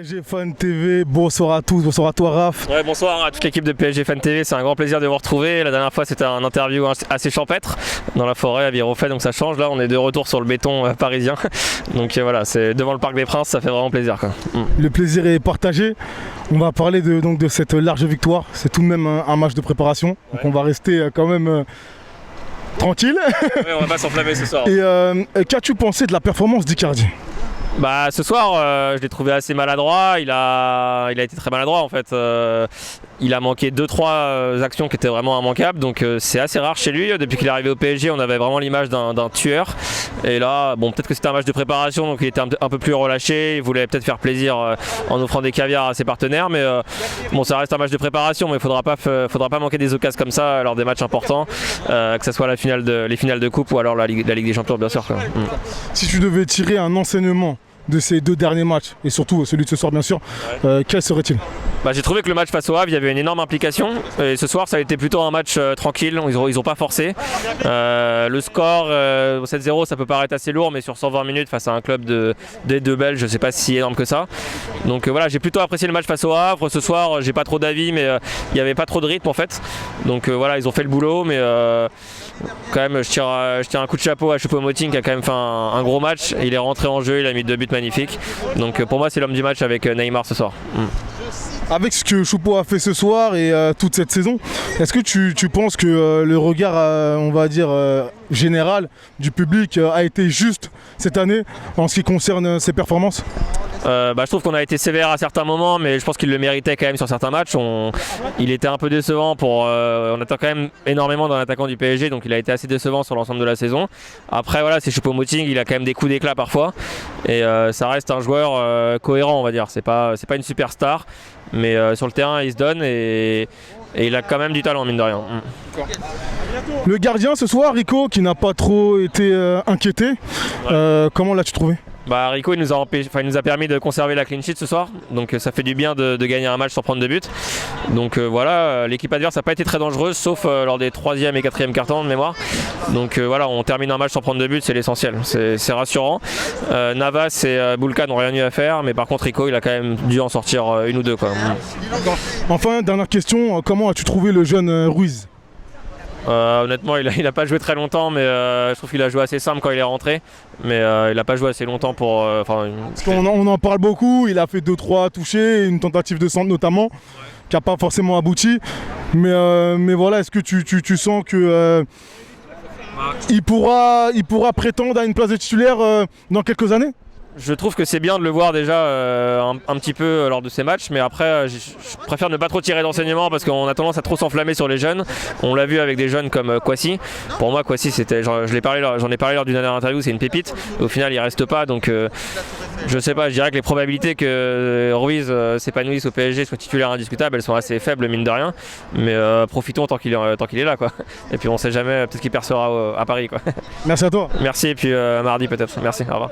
PSG Fan TV, bonsoir à tous, bonsoir à toi Raph. Ouais, bonsoir à toute l'équipe de PSG Fan TV, c'est un grand plaisir de vous retrouver. La dernière fois c'était un interview assez champêtre dans la forêt à Viroflay, donc ça change. Là on est de retour sur le béton parisien, donc voilà, c'est devant le Parc des Princes, ça fait vraiment plaisir quoi. Le plaisir est partagé. On va parler de cette large victoire, c'est tout de même un match de préparation, donc on va rester quand même tranquille. Ouais, on va pas s'enflammer ce soir. Et qu'as-tu pensé de la performance d'Icardi ? Bah ce soir je l'ai trouvé assez maladroit, il a été très maladroit en fait, il a manqué 2-3 actions qui étaient vraiment immanquables, donc c'est assez rare chez lui. Depuis qu'il est arrivé au PSG on avait vraiment l'image d'un tueur, et là bon peut-être que c'était un match de préparation donc il était un peu plus relâché, il voulait peut-être faire plaisir en offrant des caviars à ses partenaires, mais bon ça reste un match de préparation, mais il faudra pas manquer des occasions comme ça lors des matchs importants, que ce soit les finales de coupe ou alors la Ligue des Champions bien sûr quoi. Si tu devais tirer un enseignement de ces deux derniers matchs, et surtout celui de ce soir bien sûr, quel serait-il ? Bah, j'ai trouvé que le match face au Havre, il y avait une énorme implication, et ce soir ça a été plutôt un match tranquille, ils ont pas forcé. Le score 7-0 ça peut paraître assez lourd, mais sur 120 minutes face à un club des deux Belges, je sais pas si énorme que ça. Donc voilà, j'ai plutôt apprécié le match face au Havre. Ce soir j'ai pas trop d'avis, mais il n'y avait pas trop de rythme en fait. Donc voilà, ils ont fait le boulot, mais quand même je tire un coup de chapeau à Choupo-Moting qui a quand même fait un gros match. Il est rentré en jeu, il a mis 2 buts magnifiques. Donc pour moi c'est l'homme du match avec Neymar ce soir. Avec ce que Choupo a fait ce soir et toute cette saison, est-ce que tu penses que le regard, on va dire, général du public a été juste cette année en ce qui concerne ses performances ? Je trouve qu'on a été sévère à certains moments, mais je pense qu'il le méritait quand même sur certains matchs. Il était un peu décevant on attend quand même énormément d'un attaquant du PSG, donc il a été assez décevant sur l'ensemble de la saison. Après voilà, c'est Choupo-Moting, il a quand même des coups d'éclat parfois, et ça reste un joueur cohérent on va dire. C'est pas une superstar, mais sur le terrain il se donne et il a quand même du talent mine de rien. Le gardien ce soir, Rico, qui n'a pas trop été inquiété, comment l'as-tu trouvé ? Rico il nous a permis de conserver la clean sheet ce soir, donc ça fait du bien de gagner un match sans prendre de but. Donc voilà, l'équipe adverse n'a pas été très dangereuse sauf lors des 3e et 4e cartons de mémoire. Donc voilà, on termine un match sans prendre de but, c'est l'essentiel, c'est rassurant. Navas et Boulka n'ont rien eu à faire, mais par contre Rico il a quand même dû en sortir une ou deux quoi. Enfin, dernière question, comment as-tu trouvé le jeune Ruiz ? Honnêtement il a pas joué très longtemps, mais je trouve qu'il a joué assez simple quand il est rentré, mais il n'a pas joué assez longtemps pour... Parce qu'on en parle beaucoup, il a fait 2-3 touchés, une tentative de centre notamment, qui n'a pas forcément abouti, mais voilà, est-ce que tu sens que il pourra prétendre à une place de titulaire dans quelques années ? Je trouve que c'est bien de le voir déjà un petit peu lors de ces matchs, mais après je préfère ne pas trop tirer d'enseignements parce qu'on a tendance à trop s'enflammer sur les jeunes. On l'a vu avec des jeunes comme Kwasi. Pour moi Kwasi j'en ai parlé lors d'une dernière interview, c'est une pépite. Au final il reste pas, donc je sais pas, je dirais que les probabilités que Ruiz s'épanouisse au PSG, soit titulaire indiscutable, elles sont assez faibles mine de rien. Mais profitons tant qu'il est là quoi. Et puis on sait jamais, peut-être qu'il percera à Paris quoi. Merci à toi. Merci, et puis mardi peut-être. Merci, au revoir.